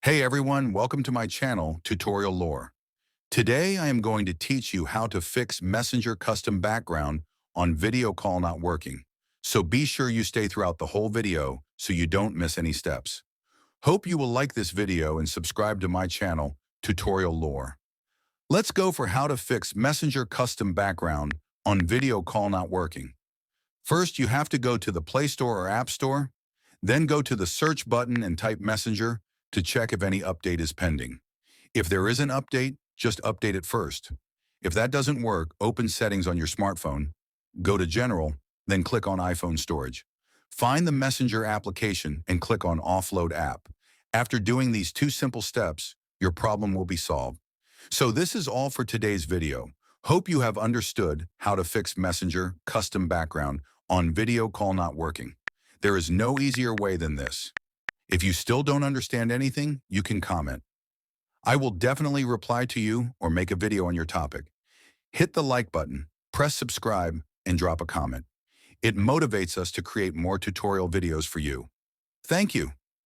Hey everyone, welcome to my channel, Tutorial Lore. Today I am going to teach you how to fix Messenger custom background on video call not working. So be sure you stay throughout the whole video so you don't miss any steps. Hope you will like this video and subscribe to my channel, Tutorial Lore. Let's go for how to fix Messenger custom background on video call not working. First, you have to go to the Play Store or App Store, then go to the search button and type Messenger to check if any update is pending. If there is an update, just update it first. If that doesn't work, open Settings on your smartphone, go to General, then click on iPhone Storage. Find the Messenger application and click on Offload App. After doing these two simple steps, your problem will be solved. So this is all for today's video. Hope you have understood how to fix Messenger custom background on video call not working. There is no easier way than this. If you still don't understand anything, you can comment. I will definitely reply to you or make a video on your topic. Hit the like button, press subscribe, and drop a comment. It motivates us to create more tutorial videos for you. Thank you.